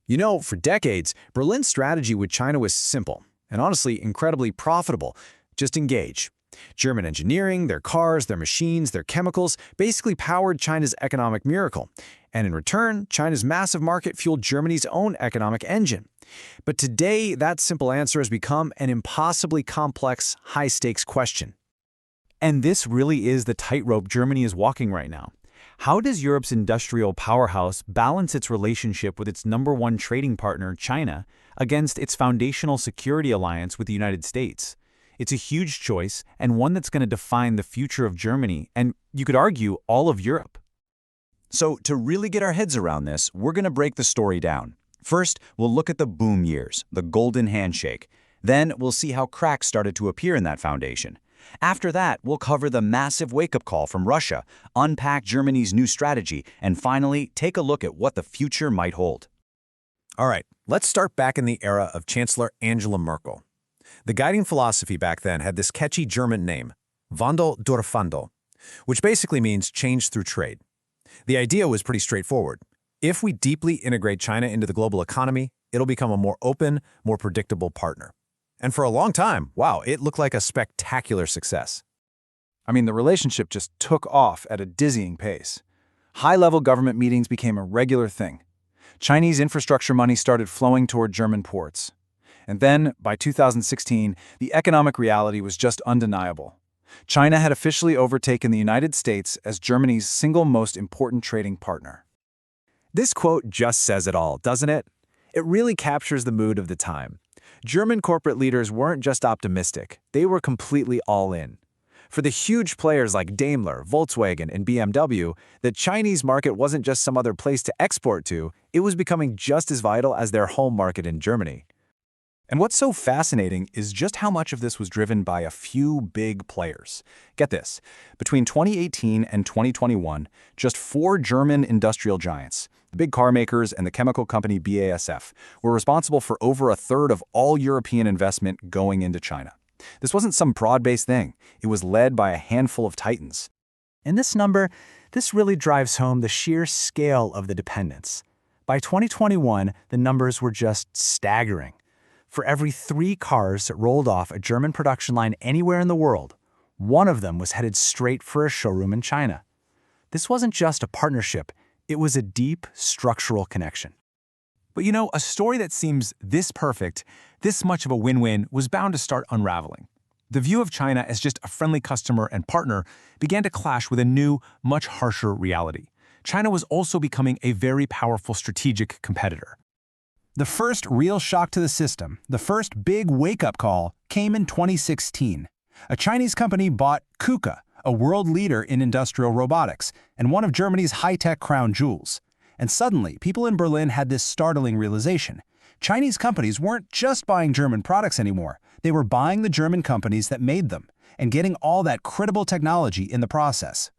For decades, Berlin's strategy with China was simple, and honestly incredibly profitable. Just engage. German engineering, their cars, their machines, their chemicals basically powered China's economic miracle. And in return, China's massive market fueled Germany's own economic engine. But today, that simple answer has become an impossibly complex, high-stakes question. And this really is the tightrope Germany is walking right now. How does Europe's industrial powerhouse balance its relationship with its #1 trading partner, China, against its foundational security alliance with the United States? It's a huge choice, and one that's going to define the future of Germany, and you could argue all of Europe. So to really get our heads around this, we're going to break the story down. First, we'll look at the boom years, the Golden Handshake. Then we'll see how cracks started to appear in that foundation. After that, we'll cover the massive wake-up call from Russia, unpack Germany's new strategy, and finally, take a look at what the future might hold. All right, let's start back in the era of Chancellor Angela Merkel. The guiding philosophy back then had this catchy German name, Wandel durch Handel, which basically means change through trade. The idea was pretty straightforward. If we deeply integrate China into the global economy, it'll become a more open, more predictable partner. And for a long time, wow, it looked like a spectacular success. The relationship just took off at a dizzying pace. High-level government meetings became a regular thing. Chinese infrastructure money started flowing toward German ports. And then, by 2016, the economic reality was just undeniable. China had officially overtaken the United States as Germany's single most important trading partner. This quote just says it all, doesn't it? It really captures the mood of the time. German corporate leaders weren't just optimistic, they were completely all in. For the huge players like Daimler, Volkswagen, and BMW, the Chinese market wasn't just some other place to export to, it was becoming just as vital as their home market in Germany. And what's so fascinating is just how much of this was driven by a few big players. Get this, between 2018 and 2021, just 4 German industrial giants, the big car makers and the chemical company BASF, were responsible for over a third of all European investment going into China. This wasn't some broad-based thing. It was led by a handful of titans. And this number, this really drives home the sheer scale of the dependence. By 2021, the numbers were just staggering. For every 3 cars that rolled off a German production line anywhere in the world, 1 of them was headed straight for a showroom in China. This wasn't just a partnership, it was a deep structural connection. But a story that seems this perfect, this much of a win-win, was bound to start unraveling. The view of China as just a friendly customer and partner began to clash with a new, much harsher reality. China was also becoming a very powerful strategic competitor. The first real shock to the system, the first big wake-up call, came in 2016. A Chinese company bought KUKA, a world leader in industrial robotics, and one of Germany's high-tech crown jewels. And suddenly, people in Berlin had this startling realization. Chinese companies weren't just buying German products anymore. They were buying the German companies that made them, and getting all that critical technology in the process.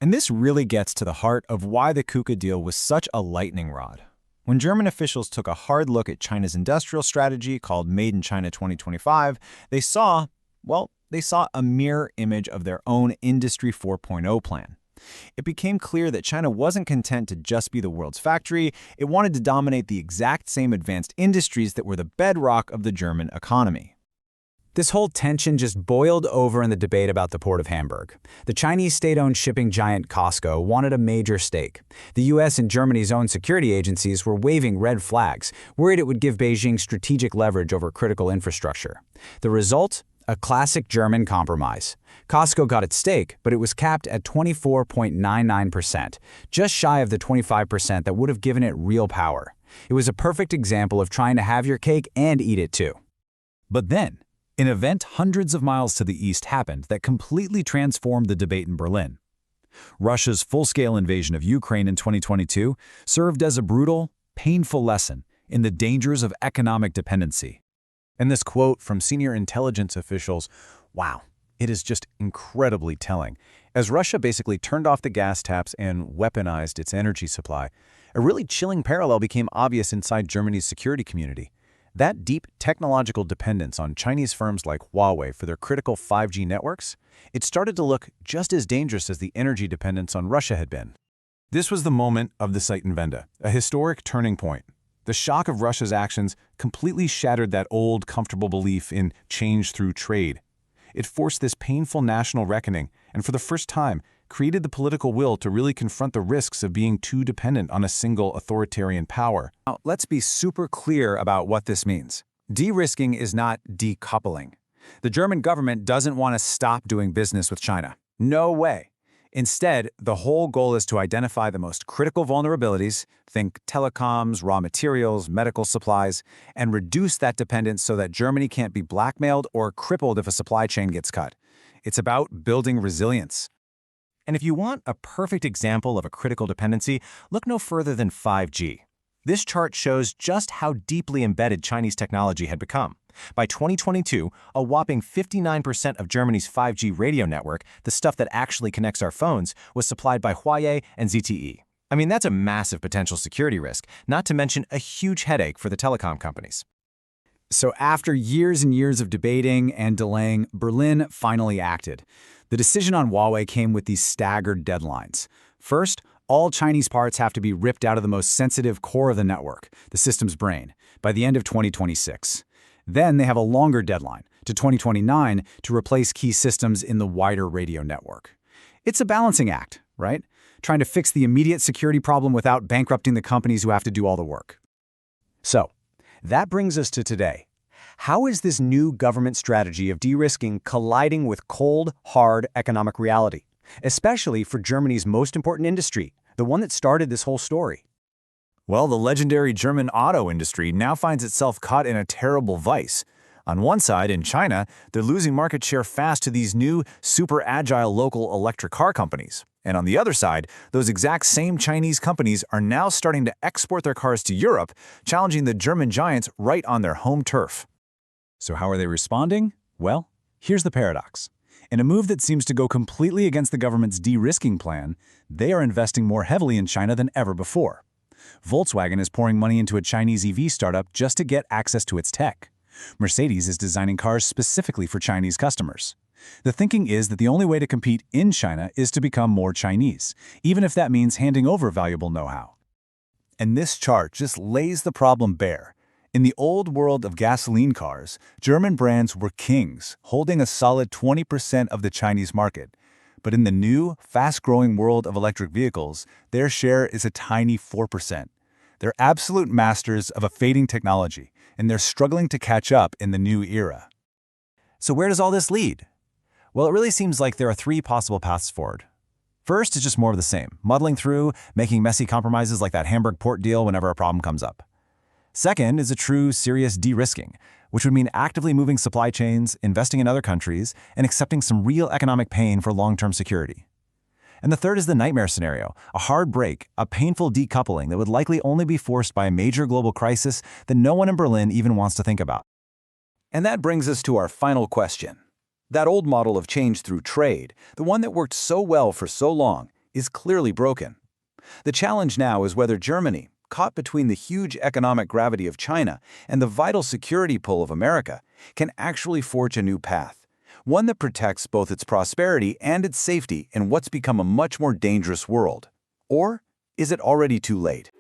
And this really gets to the heart of why the KUKA deal was such a lightning rod. When German officials took a hard look at China's industrial strategy called Made in China 2025, they saw a mirror image of their own Industry 4.0 plan. It became clear that China wasn't content to just be the world's factory, it wanted to dominate the exact same advanced industries that were the bedrock of the German economy. This whole tension just boiled over in the debate about the port of Hamburg. The Chinese state-owned shipping giant COSCO wanted a major stake. The US and Germany's own security agencies were waving red flags, worried it would give Beijing strategic leverage over critical infrastructure. The result? A classic German compromise. COSCO got its stake, but it was capped at 24.99%, just shy of the 25% that would have given it real power. It was a perfect example of trying to have your cake and eat it too. But then, an event hundreds of miles to the east happened that completely transformed the debate in Berlin. Russia's full-scale invasion of Ukraine in 2022 served as a brutal, painful lesson in the dangers of economic dependency. And this quote from senior intelligence officials, wow, it is just incredibly telling. As Russia basically turned off the gas taps and weaponized its energy supply, a really chilling parallel became obvious inside Germany's security community. That deep technological dependence on Chinese firms like Huawei for their critical 5G networks, it started to look just as dangerous as the energy dependence on Russia had been. This was the moment of the Zeitenwende, a historic turning point. The shock of Russia's actions completely shattered that old, comfortable belief in change through trade. It forced this painful national reckoning, and for the first time, created the political will to really confront the risks of being too dependent on a single authoritarian power. Now, let's be super clear about what this means. De-risking is not decoupling. The German government doesn't want to stop doing business with China. No way. Instead, the whole goal is to identify the most critical vulnerabilities, think telecoms, raw materials, medical supplies, and reduce that dependence so that Germany can't be blackmailed or crippled if a supply chain gets cut. It's about building resilience. And if you want a perfect example of a critical dependency, look no further than 5G. This chart shows just how deeply embedded Chinese technology had become. By 2022, a whopping 59% of Germany's 5G radio network, the stuff that actually connects our phones, was supplied by Huawei and ZTE. I mean, that's a massive potential security risk, not to mention a huge headache for the telecom companies. So after years and years of debating and delaying, Berlin finally acted. The decision on Huawei came with these staggered deadlines. First, all Chinese parts have to be ripped out of the most sensitive core of the network, the system's brain, by the end of 2026. Then they have a longer deadline, to 2029, to replace key systems in the wider radio network. It's a balancing act, right? Trying to fix the immediate security problem without bankrupting the companies who have to do all the work. So, that brings us to today. How is this new government strategy of de-risking colliding with cold, hard economic reality? Especially for Germany's most important industry, the one that started this whole story. Well, the legendary German auto industry now finds itself caught in a terrible vice. On one side, in China, they're losing market share fast to these new, super agile local electric car companies. And on the other side, those exact same Chinese companies are now starting to export their cars to Europe, challenging the German giants right on their home turf. So how are they responding? Well, here's the paradox. In a move that seems to go completely against the government's de-risking plan, they are investing more heavily in China than ever before. Volkswagen is pouring money into a Chinese EV startup just to get access to its tech. Mercedes is designing cars specifically for Chinese customers. The thinking is that the only way to compete in China is to become more Chinese, even if that means handing over valuable know-how. And this chart just lays the problem bare. In the old world of gasoline cars, German brands were kings, holding a solid 20% of the Chinese market. But in the new, fast-growing world of electric vehicles, their share is a tiny 4%. They're absolute masters of a fading technology, and they're struggling to catch up in the new era. So where does all this lead? Well, it really seems like there are three possible paths forward. First is just more of the same, muddling through, making messy compromises like that Hamburg port deal whenever a problem comes up. Second is a true, serious de-risking, which would mean actively moving supply chains, investing in other countries, and accepting some real economic pain for long-term security. And the third is the nightmare scenario, a hard break, a painful decoupling that would likely only be forced by a major global crisis that no one in Berlin even wants to think about. And that brings us to our final question. That old model of change through trade, the one that worked so well for so long, is clearly broken. The challenge now is whether Germany, caught between the huge economic gravity of China and the vital security pull of America, can actually forge a new path, one that protects both its prosperity and its safety in what's become a much more dangerous world. Or is it already too late?